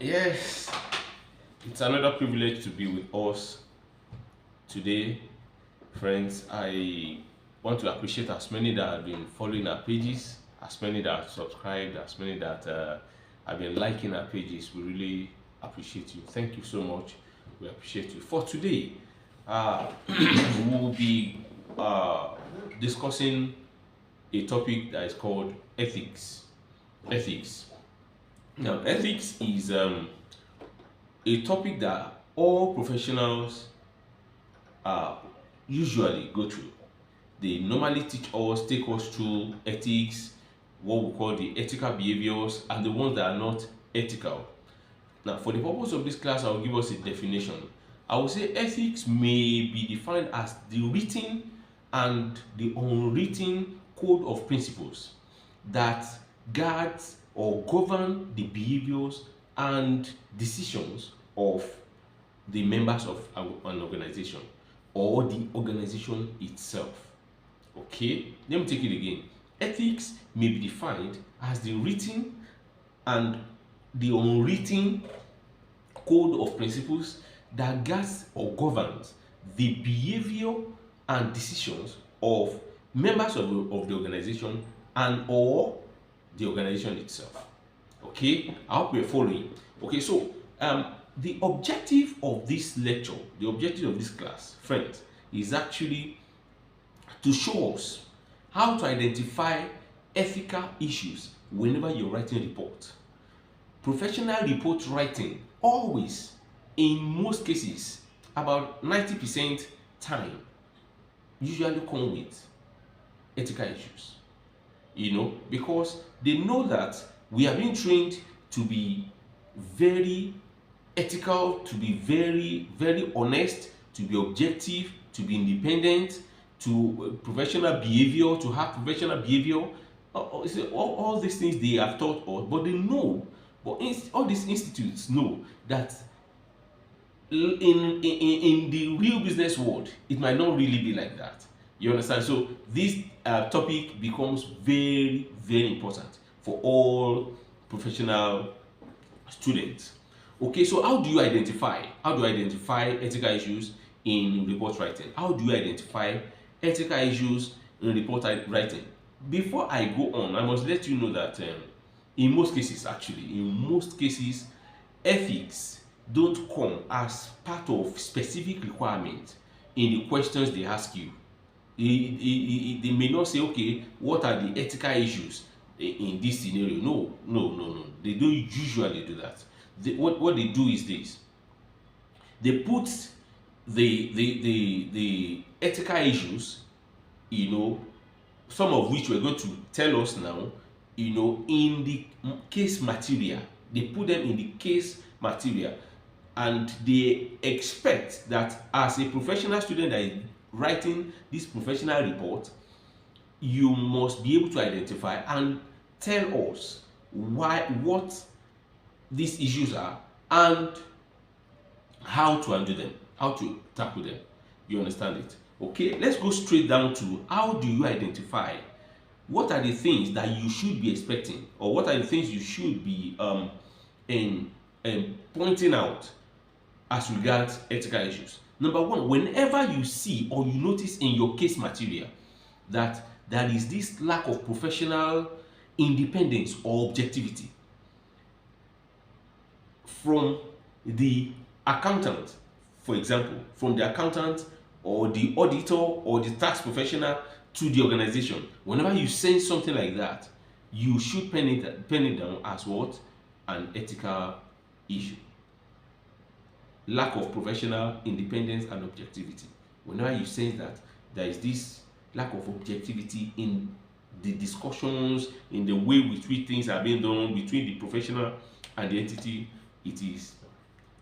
Yes, it's another privilege to be with us today, friends. I want to appreciate as many that have been following our pages, as many that have subscribed, as many that have been liking our pages. We really appreciate you. Thank you so much. We appreciate you. For today, we will be discussing a topic that is called ethics. Ethics. Now, ethics is a topic that all professionals uh, usually go through. They normally teach us, take us through ethics, what we call the ethical behaviors, and the ones that are not ethical. Now, for the purpose of this class, I will give us a definition. I will say ethics may be defined as the written and the unwritten code of principles that guards or govern the behaviors and decisions of the members of an organization or the organization itself. Okay, let me take it again. Ethics may be defined as the written and the unwritten code of principles that guides or governs the behavior and decisions of members of the organization and or the organization itself. Okay, I hope you're following. Okay, so the objective of this lecture, the objective of this class, friends, is actually to show us how to identify ethical issues whenever you're writing a report. Professional report writing always, in most cases, about 90% time, usually come with ethical issues. Because they know that we are being trained to be very ethical, to be very, very honest, to be objective, to be independent, to professional behavior, to have professional behavior. All these things they have taught us, but they know, but all these institutes know that in the real business world, it might not really be like that. You understand? So this topic becomes very, very important for all professional students. Okay, so how do you identify? How do I identify ethical issues in report writing? How do you identify ethical issues in report writing? Before I go on, I must let you know that in most cases, ethics don't come as part of specific requirement in the questions they ask you. They may not say, okay, what are the ethical issues in this scenario? No. They don't usually do that. What they do is this: they put the ethical issues, some of which we're going to tell us now, in the case material. They put them in the case material, and they expect that as a professional student that is writing this professional report, you must be able to identify and tell us what these issues are and how to undo them, how to tackle them. You understand it? Okay, let's go straight down to how do you identify what are the things that you should be expecting, or what are the things you should be pointing out as regards ethical issues. Number one, whenever you see or you notice in your case material that there is this lack of professional independence or objectivity from the accountant, for example, from the accountant or the auditor or the tax professional to the organization, whenever you sense something like that, you should pen it down as what? An ethical issue. Lack of professional independence and objectivity. Whenever you sense that there is this lack of objectivity in the discussions, in the way with which things are being done between the professional and the entity, it is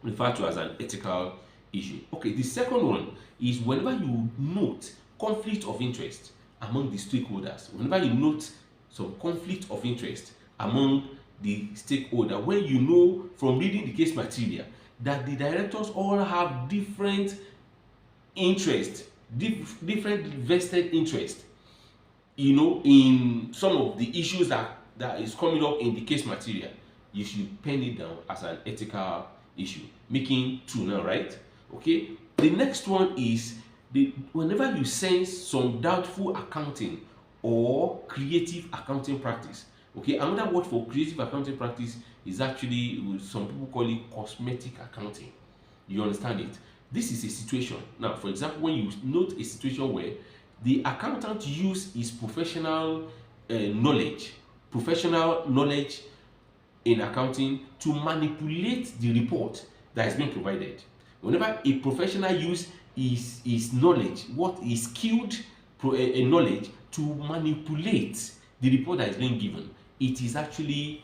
referred to as an ethical issue. Okay, the second one is whenever you note conflict of interest among the stakeholders. Whenever you note some conflict of interest among the stakeholder, when you know from reading the case material that the directors all have different interest, different vested interest, in some of the issues that is coming up in the case material, you should pen it down as an ethical issue, making 2 now, right? Okay. The next one is whenever you sense some doubtful accounting or creative accounting practice. Okay, another word for creative accounting practice is actually, some people call it cosmetic accounting. You understand it? This is a situation. Now, for example, when you note a situation where the accountant use his professional knowledge in accounting to manipulate the report that has been provided. Whenever a professional use his knowledge, what is skilled knowledge to manipulate the report that is being given, it is actually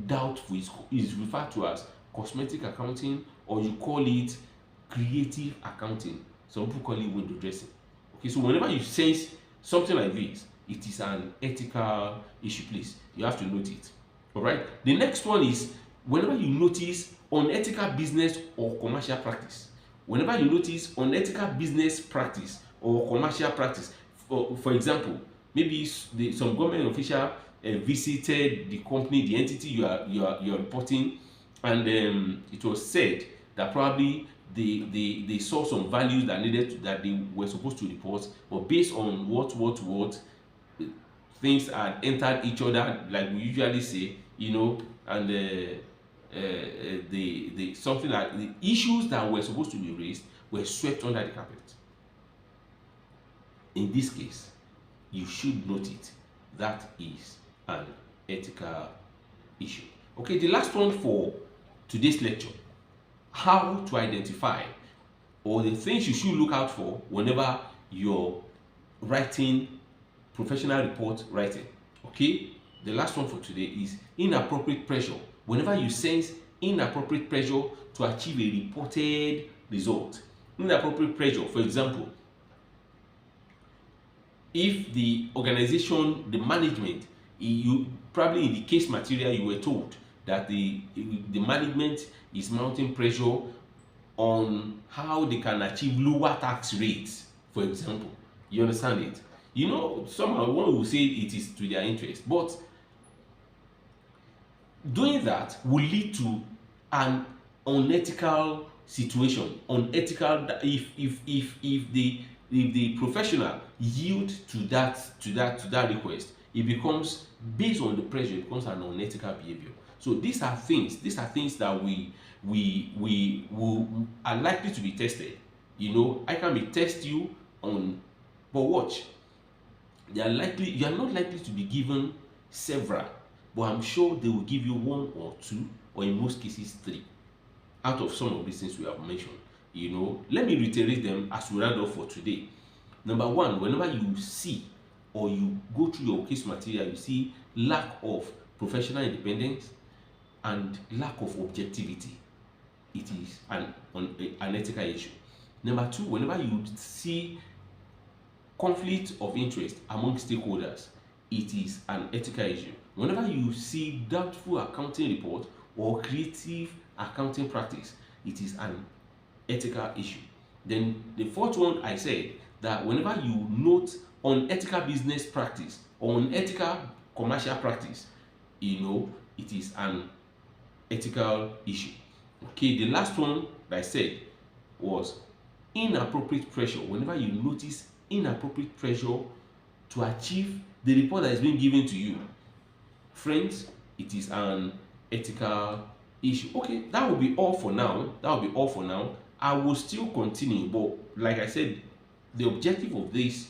doubtful. Is referred to as cosmetic accounting, or you call it creative accounting. Some people call it window dressing. Okay, so whenever you sense something like this, it is an ethical issue. Please, you have to note it. All right. The next one is whenever you notice unethical business or commercial practice. Whenever you notice unethical business practice or commercial practice, for example, maybe some government official visited the company, the entity you are reporting, and it was said that probably they saw some values that they were supposed to report, but based on what things had entered each other, like we usually say, and the something like the issues that were supposed to be raised were swept under the carpet. In this case, you should note it. That is an ethical issue. Okay, the last one for today's lecture: how to identify, or the things you should look out for whenever you're writing professional report writing. Okay, the last one for today is inappropriate pressure. Whenever you sense inappropriate pressure to achieve a reported result, inappropriate pressure, for example, if the organization, the management, you probably in the case material you were told that the management is mounting pressure on how they can achieve lower tax rates, for example. You understand it? Somehow one will say it is to their interest, but doing that will lead to an unethical situation. Unethical, if the professional yield to that request, it becomes, based on the pressure, it becomes an unethical behavior. So these are things that we are likely to be tested. I can be test you on, but watch. You are not likely to be given several, but I'm sure they will give you 1 or 2, or in most cases 3, out of some of these things we have mentioned. Let me reiterate them as we round off for today. Number 1, whenever you see or you go through your case material, you see lack of professional independence and lack of objectivity, it is an ethical issue. Number 2, whenever you see conflict of interest among stakeholders, it is an ethical issue. Whenever you see doubtful accounting report or creative accounting practice, it is an ethical issue. Then the 4th one, I said that whenever you note unethical business practice or unethical commercial practice, it is an ethical issue. Okay, the last one that I said was inappropriate pressure. Whenever you notice inappropriate pressure to achieve the report that is being given to you, friends, it is an ethical issue. Okay, that will be all for now. I will still continue, but like I said, the objective of this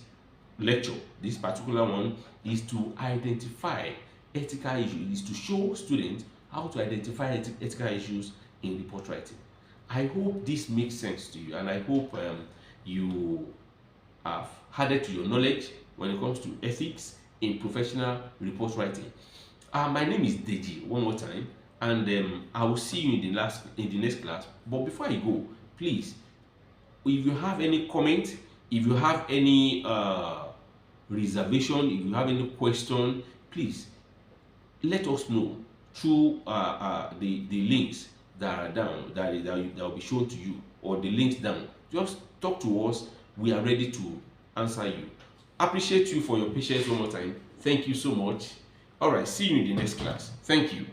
lecture, this particular one, is to identify ethical issues, is to show students how to identify ethical issues in report writing. I hope this makes sense to you, and I hope you have added to your knowledge when it comes to ethics in professional report writing. My name is Deji, one more time, and I will see you in the next class. But before I go, please, if you have any comment, if you have any reservation, if you have any question, please let us know through the links that are down, that will be shown to you, or the links down. Just talk to us. We are ready to answer you. Appreciate you for your patience one more time. Thank you so much. All right, see you in the next class. Thank you.